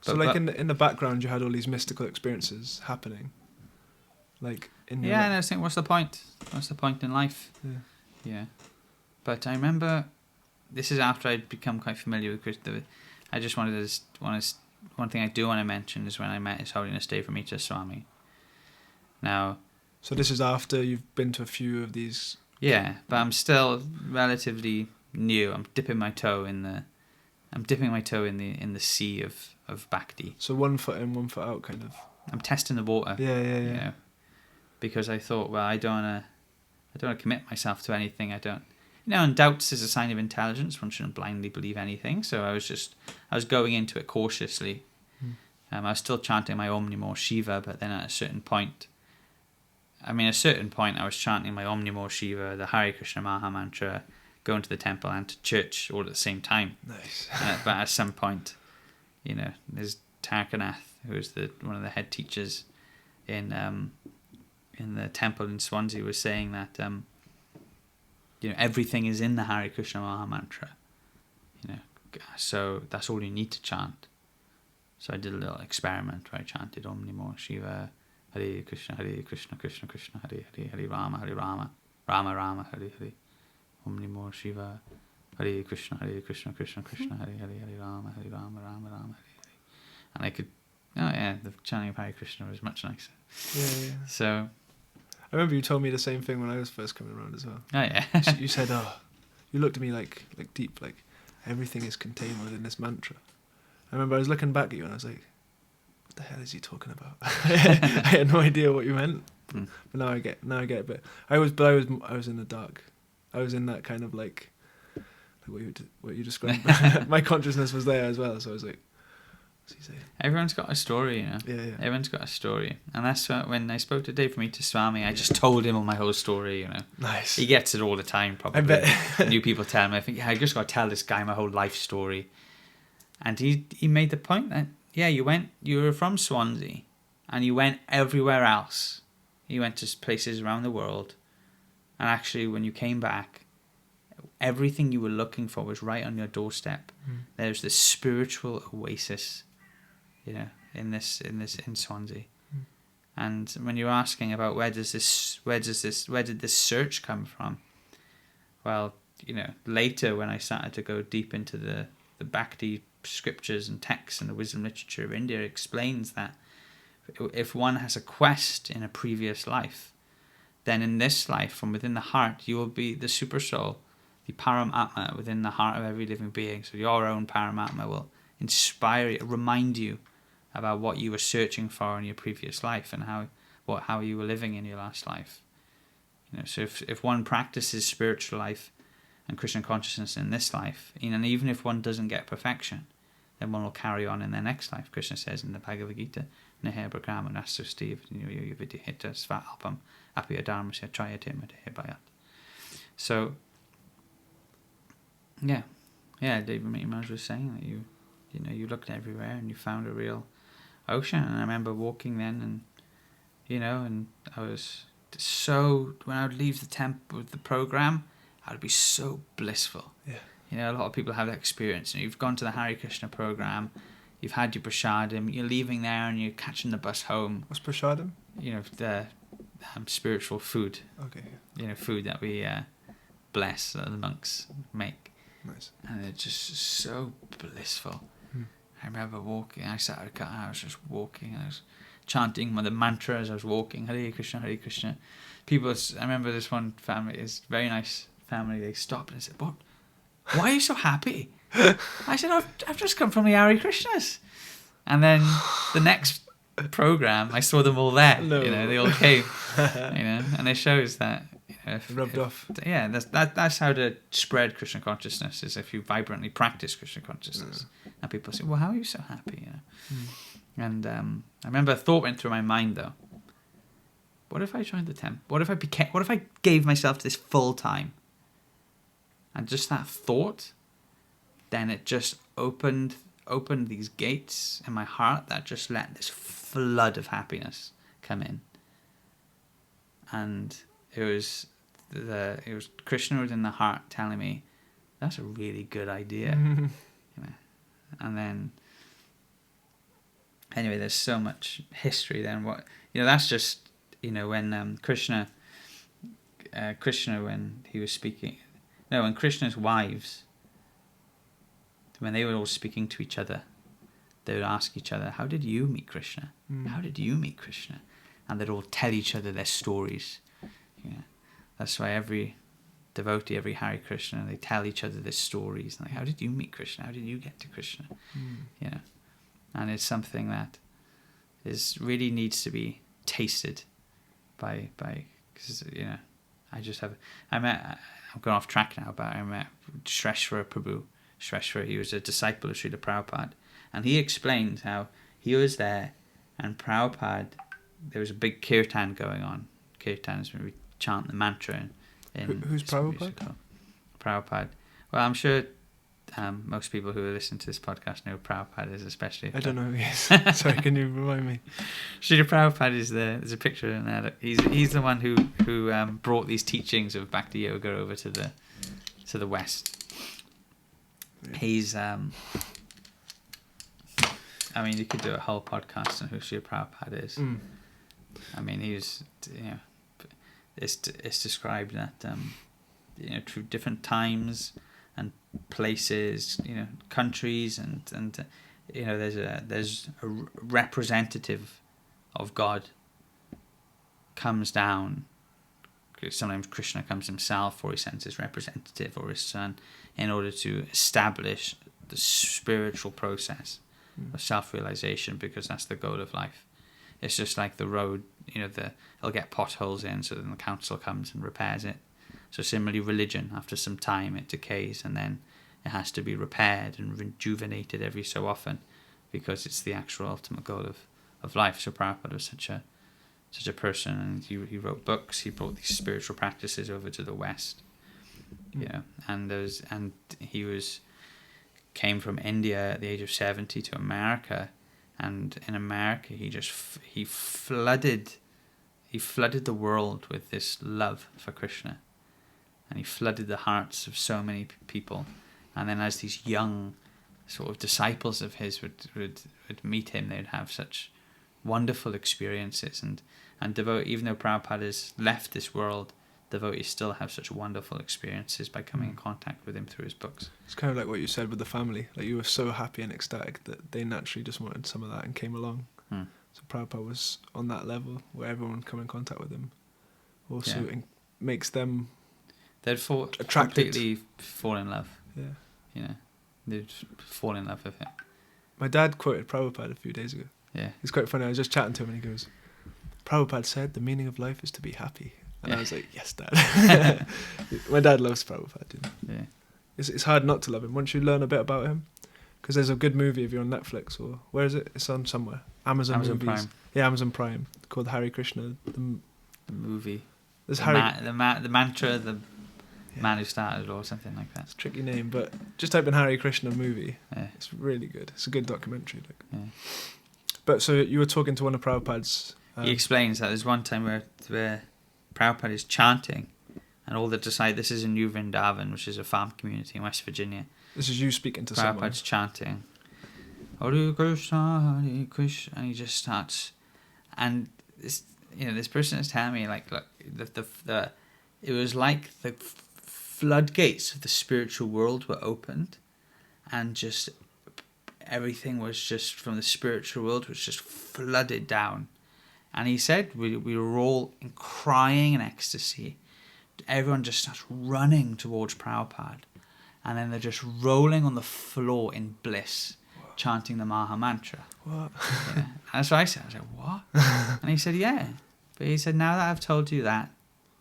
So in the background, you had all these mystical experiences happening. Like in your and I was thinking, what's the point? What's the point in life? Yeah. But I remember, this is after I'd become quite familiar with Christian. I just one thing I do want to mention is when I met His Holiness Devamita Swami. Now, so this is after you've been to a few of these. Yeah, but I'm still relatively new. I'm dipping my toe in the sea of bhakti. So 1 foot in, 1 foot out, kind of. I'm testing the water. Yeah. You know, because I thought, well, I don't want to commit myself to anything. I don't. And doubts is a sign of intelligence. One shouldn't blindly believe anything. So I was going into it cautiously. I was still chanting my Om Namo Shiva, but then at a certain point, I was chanting my Om Namo Shiva, the Hare Krishna Maha Mantra, going to the temple and to church all at the same time. Nice. But at some point, there's Tarkanath, who's one of the head teachers in the temple in Swansea, was saying that everything is in the Hare Krishna Maha Mantra. So that's all you need to chant. So I did a little experiment where I chanted Om Namo Shiva, Hare Krishna, Krishna Krishna, Hare Hare, Hare Rama, Rama Rama, Hare Hare. Om Namo Shiva, Hare Krishna, Krishna Krishna, Hare Hare, Hare Rama, Rama Rama, Hare Hare. And I could, the chanting of Hare Krishna was much nicer. Yeah. So, I remember you told me the same thing when I was first coming around as well. Oh yeah. You said, you looked at me like deep, like everything is contained within this mantra. I remember I was looking back at you and I was like, what the hell is he talking about? I had no idea what you meant. But now I get it. But I was in the dark. I was in that kind of like what you described. My consciousness was there as well, so I was like, what's he saying? Everyone's got a story, Yeah. Everyone's got a story, and that's when I spoke to Devamita Swami. I just told him all my whole story. Nice. He gets it all the time, probably. I bet. New people tell him, I think, I just got to tell this guy my whole life story, and he made the point that you were from Swansea, and you went everywhere else. You went to places around the world. And actually, when you came back, everything you were looking for was right on your doorstep. There's this spiritual oasis, in Swansea. And when you're asking about where did this search come from? Well, later when I started to go deep into the Bhakti scriptures and texts and the wisdom literature of India, it explains that if one has a quest in a previous life, then in this life, from within the heart, you will be the super soul, the Paramatma within the heart of every living being. So your own Paramatma will inspire you, remind you about what you were searching for in your previous life and how you were living in your last life. So if one practices spiritual life and Krishna consciousness in this life, and even if one doesn't get perfection, then one will carry on in their next life. Krishna says in the Bhagavad Gita, Neher Brahma Nastu Steve Vidihita Svahalpam Apya Dharmasya Trayate Madhebayat. So David Maharaj was saying that you looked everywhere and you found a real ocean. And I remember walking then and I was so, when I would leave the temple with the program, I would be so blissful. Yeah. A lot of people have that experience. You've gone to the Hare Krishna program, you've had your prasadam, you're leaving there and you're catching the bus home. What's prasadam? The spiritual food. Okay. Food that we bless, that the monks make. Nice. And it's just so blissful. I remember walking, I sat at a car and I was just walking, and I was chanting the mantra as I was walking, Hare Krishna, Hare Krishna. I remember this one family, it's a very nice family, they stopped and said, "What? Why are you so happy?" I said, I've just come from the Hare Krishnas. And then the next program, I saw them all there. No. They all came. And it shows that rubbed off. Yeah, that's how to spread Krishna consciousness, is if you vibrantly practice Krishna consciousness. And people say, "Well, how are you so happy?" And I remember a thought went through my mind though. What if I joined the temple? What if I gave myself to this full time? And just that thought, then it just opened these gates in my heart that just let this flood of happiness come in. And it was it was Krishna within the heart telling me, that's a really good idea. And then, anyway, there's so much history then. That's just, when Krishna, when he was speaking, when Krishna's wives, when they were all speaking to each other, they would ask each other, how did you meet Krishna? How did you meet Krishna? And they'd all tell each other their stories. That's why every devotee, every Hare Krishna, they tell each other their stories. Like, how did you meet Krishna? How did you get to Krishna? And it's something that really needs to be tasted by because I'm going off track now, but I met Shreshwara Prabhu. Shreshwara, he was a disciple of Srila Prabhupada, and he explained how he was there, and Prabhupada, there was a big kirtan going on. Kirtan is when we chant the mantra. Who's Prabhupada? Prabhupada. Well, I'm sure most people who are listening to this podcast know who Prabhupada is, especially. I don't know who he is. Sorry, can you remind me? Srila Prabhupada is there. There's a picture in there. He's the one who brought these teachings of Bhakti Yoga over to the West. Yeah. He's you could do a whole podcast on who Srila Prabhupada is. He's it's described that through different times and places, countries, and there's a representative of God comes down. Sometimes Krishna comes himself, or he sends his representative or his son, in order to establish the spiritual process of self-realization, because that's the goal of life. It's just like the road, they'll get potholes in, so then the council comes and repairs it. So similarly, religion, after some time, it decays, and then it has to be repaired and rejuvenated every so often, because it's the actual ultimate goal of life. So Prabhupada was such a person, and he wrote books. He brought these spiritual practices over to the West. And he came from India at the age of 70 to America, and in America he flooded the world with this love for Krishna, and he flooded the hearts of so many people. And then as these young sort of disciples of his would meet him, they'd have such wonderful experiences, and even though Prabhupada has left this world, devotees still have such wonderful experiences by coming in contact with him through his books. It's kind of like what you said with the family. Like, you were so happy and ecstatic that they naturally just wanted some of that and came along. So Prabhupada was on that level where everyone come in contact with him. Also, makes them attracted. Completely fall in love. Yeah. They'd fall in love with him. My dad quoted Prabhupada a few days ago. Yeah. It's quite funny. I was just chatting to him and he goes, Prabhupada said the meaning of life is to be happy. And I was like, yes, Dad. My dad loves Prabhupada. Yeah. It's hard not to love him once you learn a bit about him. Because there's a good movie if you're on Netflix, or where is it? It's on somewhere. Amazon movies. Prime. Yeah, Amazon Prime. Called Hare Krishna. The movie. There's the mantra, the man who started, or something like that. It's a tricky name, but just type in Hare Krishna movie. Yeah. It's really good. It's a good documentary. Yeah. But so you were talking to one of Prabhupada's... he explains that there's one time where Prabhupada is chanting, and all the disciples, this is in New Vrindavan, which is a farm community in West Virginia. This is you speaking to someone. Prabhupada's chanting, Hare Krishna, Hare Krishna, and he just starts, and this person is telling me, like, look, it was like the floodgates of the spiritual world were opened, and just everything was just from the spiritual world was just flooded down. And he said we were all crying in ecstasy. Everyone just starts running towards Prabhupada. And then they're just rolling on the floor in bliss, chanting the Maha Mantra. What? Yeah. And that's what I said. I was like, what? And he said, yeah. But he said, now that I've told you that,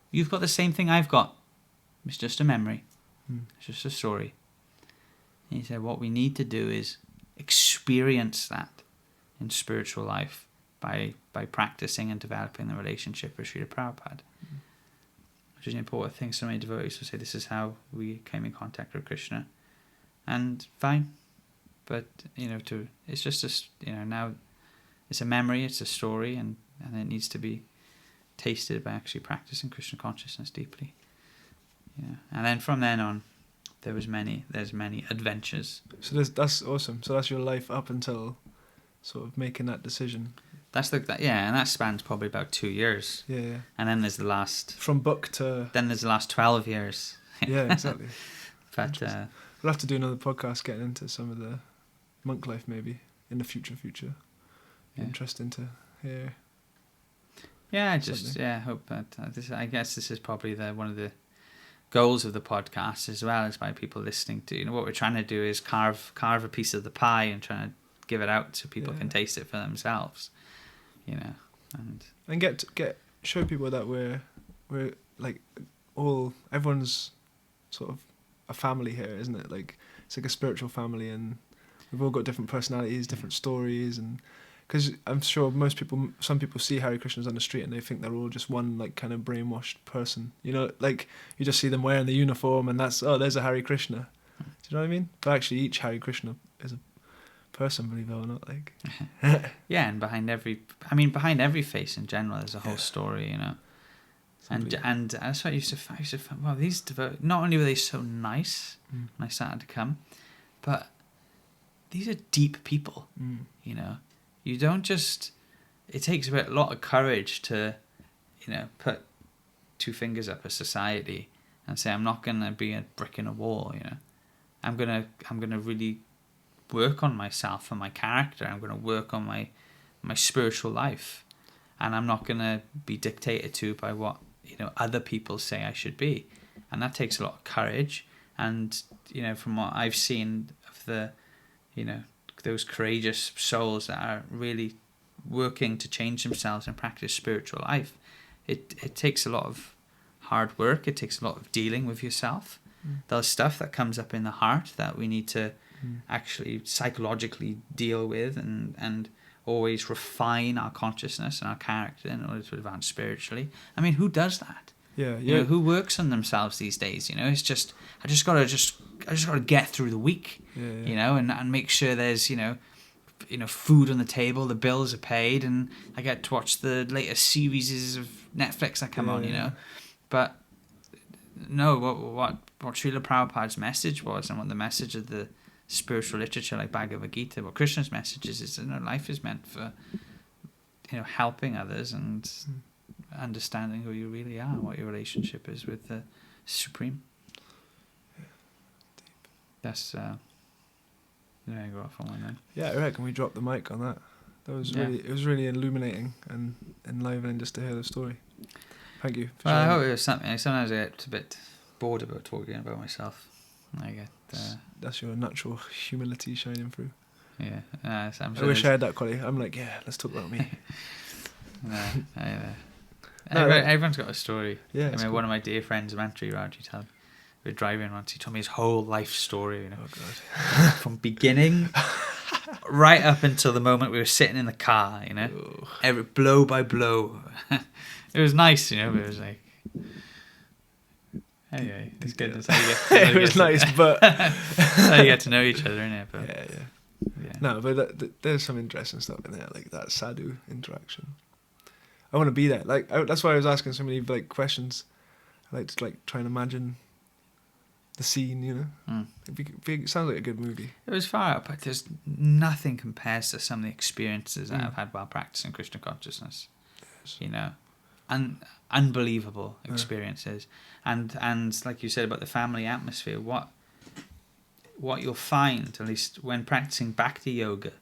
you've got the same thing I've got. It's just a memory. It's just a story. And he said, what we need to do is experience that in spiritual life by practicing and developing the relationship with Srila Prabhupada. Which is an important thing. So many devotees will say, this is how we came in contact with Krishna. And fine. But, it's just now it's a memory, it's a story, and it needs to be tasted by actually practicing Krishna consciousness deeply. Yeah. And then from then on, there's many adventures. So that's awesome. So that's your life up until sort of making that decision. And that spans probably about 2 years. Yeah. And then there's the last... From book to... Then there's the last 12 years. Yeah, exactly. But we'll have to do another podcast getting into some of the monk life maybe in the future. Yeah. Interesting to hear. Yeah, I hope that I guess this is probably one of the goals of the podcast as well, as by people listening to, what we're trying to do is carve a piece of the pie and trying to give it out so people can taste it for themselves, and show people that we're like everyone's sort of a family here, isn't it? Like it's like a spiritual family, and we've all got different personalities, different stories, and because I'm sure some people see Hare Krishnas on the street and they think they're all just one like kind of brainwashed person, like you just see them wearing the uniform and that's, there's a Hare Krishna. Do you know what I mean? But actually each Hare Krishna is a person, believe it or not. Like yeah, and behind every face in general there's a whole story, and that's what I used to find. Well, these not only were they so nice when I started to come, but these are deep people. You don't just... It takes a lot of courage to, put two fingers up at society and say, I'm not going to be a brick in a wall, I'm going to really work on myself and my character. I'm going to work on my spiritual life. And I'm not going to be dictated to by what, other people say I should be. And that takes a lot of courage. And, from what I've seen of the, those courageous souls that are really working to change themselves and practice spiritual life, it takes a lot of hard work. It takes a lot of dealing with yourself. There's stuff that comes up in the heart that we need to actually psychologically deal with and always refine our consciousness and our character in order to advance spiritually. I mean, who does that? Yeah. Who works on themselves these days? It's just I just gotta get through the week. And make sure there's food on the table, the bills are paid, and I get to watch the latest series of Netflix that come on. But no, what Srila Prabhupada's message was, and what the message of the spiritual literature like Bhagavad Gita, what Krishna's message is life is meant for helping others and understanding who you really are, what your relationship is with the Supreme. That's go off on one then. Yeah, I reckon we dropped the mic on that. That was it was really illuminating and enlivening just to hear the story. Thank you. Well, I hope it was something. Sometimes I get a bit bored about talking about myself. I get that's your natural humility shining through. Yeah, I wish I had that quality. I'm like, let's talk about me. Everyone's got a story. Yeah, I mean, one of my dear friends, Mantri Raj, we were driving once. He told me his whole life story. Oh God. From beginning right up until the moment we were sitting in the car. Every blow by blow. It was nice, but it was like. Anyway, it's good. That's how you get it was nice, but that's how you get to know each other, innit? But yeah. No, but there's some interesting stuff in there, like that sadhu interaction. I want to be there. Like that's why I was asking so many like questions. I like to try and imagine the scene. It sounds like a good movie. It was far up, but there's nothing compares to some of the experiences that I've had while practicing Krishna consciousness. Yes. Unbelievable experiences, and like you said about the family atmosphere, what you'll find, at least when practicing Bhakti yoga,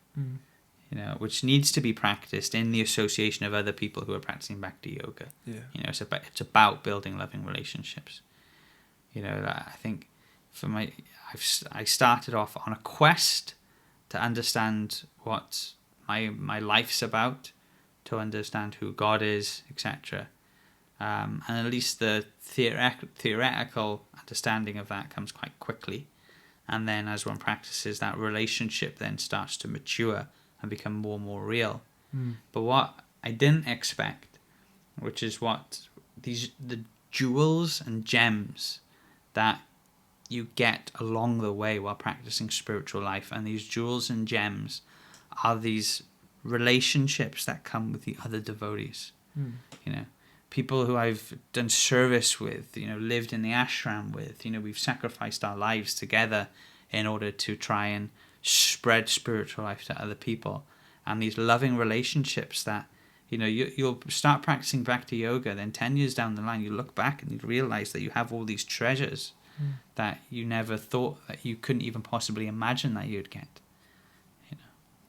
which needs to be practiced in the association of other people who are practicing Bhakti yoga. It's about building loving relationships. I think I started off on a quest to understand what my life's about, to understand who God is, etc. And at least the theoretical understanding of that comes quite quickly. And then as one practices, that relationship then starts to mature and become more and more real. But what I didn't expect, which is what the jewels and gems that you get along the way while practicing spiritual life, and these jewels and gems are these relationships that come with the other devotees. people who I've done service with, lived in the ashram with, we've sacrificed our lives together in order to try and spread spiritual life to other people. And these loving relationships that, you'll start practicing Bhakti Yoga, then 10 years down the line, you look back and you realize that you have all these treasures that you never thought that you couldn't even possibly imagine that you'd get.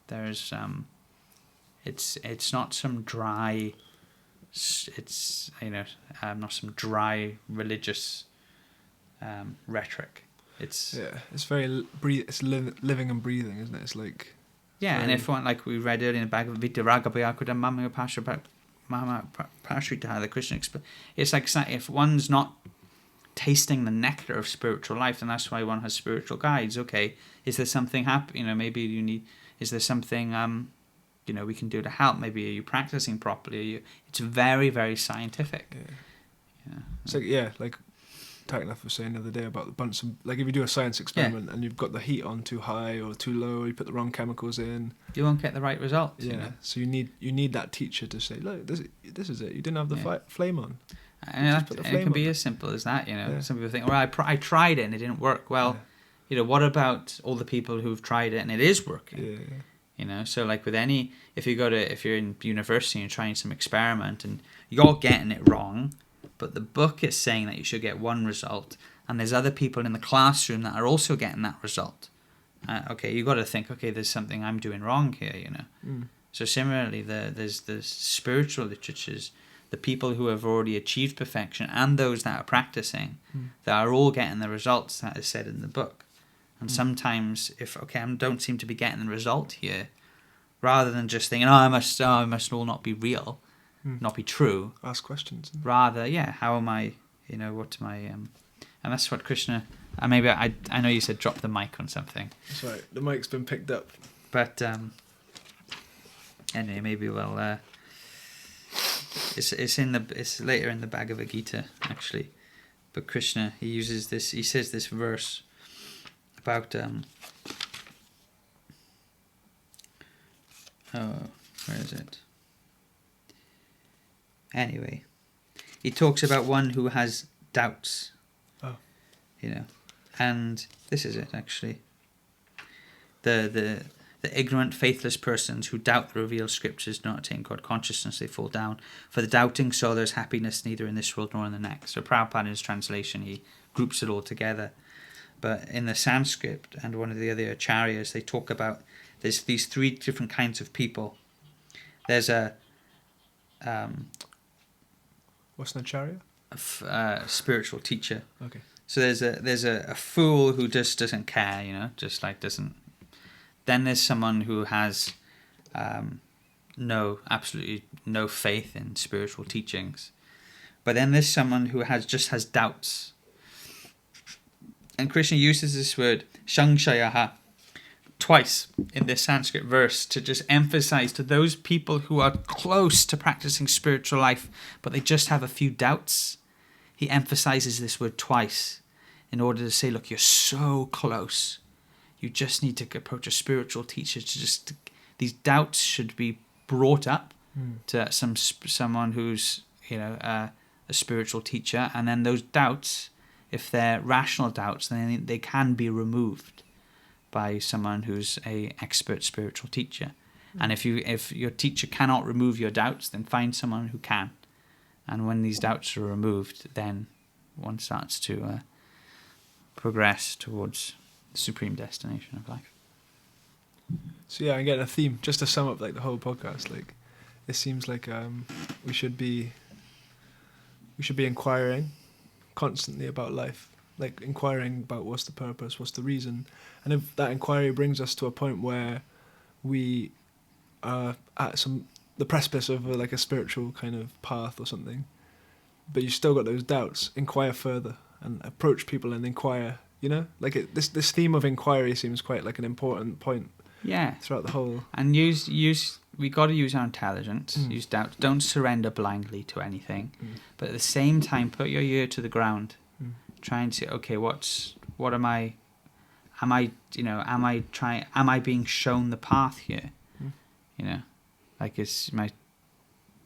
There's, it's not some dry, not some dry religious rhetoric. It's very it's living and breathing, isn't it? It's like and if one, like we read earlier in the Bhagavad Gita, Ragabhyakuda Mama Pashrita Hare Krishna, it's like if one's not tasting the nectar of spiritual life, then that's why one has spiritual guides. Okay, is there something maybe is there something we can do to help? Maybe are you practicing properly? It's very, very scientific. It's like Takanath was saying the other day about the Bunsen. Like if you do a science experiment and you've got the heat on too high or too low, you put the wrong chemicals in, you won't get the right results. So you need that teacher to say, look, this is it. You didn't have the flame on. And it can be as simple as that. Some people think, I tried it and it didn't work. Well, what about all the people who've tried it and it is working? So like with if you're in university and you're trying some experiment and you're getting it wrong, but the book is saying that you should get one result, and there's other people in the classroom that are also getting that result. You got to think, there's something I'm doing wrong here, So similarly, there's the spiritual literatures, the people who have already achieved perfection and those that are practicing, that are all getting the results that is said in the book. And sometimes if, I don't seem to be getting the result here, rather than just thinking, I must all not be real, not be true. Ask questions. Rather, how am I, what am I, and that's what Krishna, maybe I know you said drop the mic on something. That's right, the mic's been picked up. But, anyway, maybe we'll, it's later in the Bhagavad Gita, actually. But Krishna, he says this verse about where is it? Anyway, he talks about one who has doubts. And this is it actually. The ignorant, faithless persons who doubt the revealed scriptures do not attain God consciousness, they fall down. For the doubting soul, there's happiness neither in this world nor in the next. So Prabhupada in his translation, he groups it all together. But in the Sanskrit and one of the other acharyas, they talk about there's these three different kinds of people. There's a what's an acharya? A spiritual teacher. Okay. So there's a fool who just doesn't care, just like doesn't. Then there's someone who has absolutely no faith in spiritual teachings. But then there's someone who has doubts. And Krishna uses this word, shangshayaha, twice in this Sanskrit verse to just emphasize to those people who are close to practicing spiritual life, but they just have a few doubts. He emphasizes this word twice in order to say, look, you're so close. You just need to approach a spiritual teacher these doubts should be brought up to someone who's, a spiritual teacher. And then those doubts, if they're rational doubts, then they can be removed by someone who's a expert spiritual teacher. And if your teacher cannot remove your doubts, then find someone who can. And when these doubts are removed, then one starts to progress towards the supreme destination of life. So I'm getting a theme just to sum up like the whole podcast. Like, it seems like we should be inquiring constantly about life, like inquiring about what's the purpose, what's the reason, and if that inquiry brings us to a point where we are at the precipice of like a spiritual kind of path or something, but you still got those doubts, inquire further and approach people and inquire. This theme of inquiry seems quite like an important point. Yeah. Throughout the whole. And we got to use our intelligence, use doubt. Don't surrender blindly to anything. But at the same time, put your ear to the ground. Try and say, okay, what am I being shown the path here? Like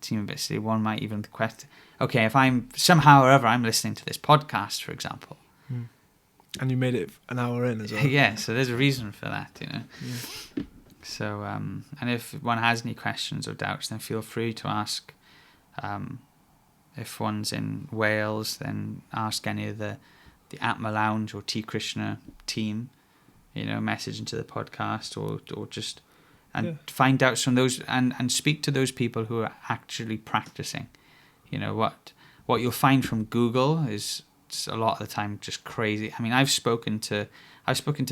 seem a bit silly. One might even question, okay, if I'm somehow or other I'm listening to this podcast, for example. And you made it an hour in as well. Yeah, so there's a reason for that, you know. Yeah. So, and if one has any questions or doubts, then feel free to ask. If one's in Wales, then ask any of the Atma Lounge or T Krishna team, you know, message into the podcast or just find out from those and speak to those people who are actually practicing. You know, what you'll find from Google is a lot of the time just crazy. I mean, I've spoken to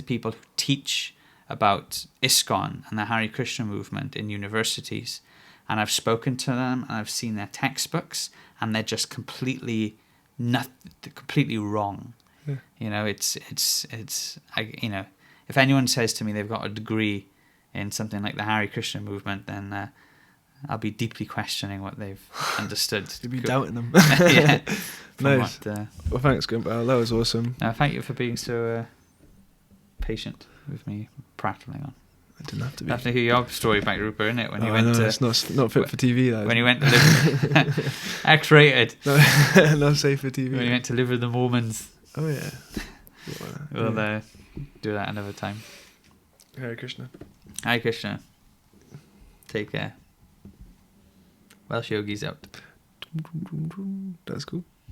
people who teach about ISKCON and the Hare Krishna movement in universities, and I've spoken to them and I've seen their textbooks, and they're just completely wrong. Yeah. You know, it's you know, if anyone says to me they've got a degree in something like the Hare Krishna movement, then I'll be deeply questioning what they've understood. You'll be doubting them. Yeah. Nice. Well, thanks, Gopal. That was awesome. Thank you for being so patient with me prattling on. I didn't have to be. I have to hear your story about Rupert, innit? When he went to... It's not fit for TV, though. When he went to live... X-rated. Not safe for TV. When he went to live with the Mormons. Oh, yeah. We'll do that another time. Hare Krishna. Hare Krishna. Take care. Welsh Yogi's out. That's cool.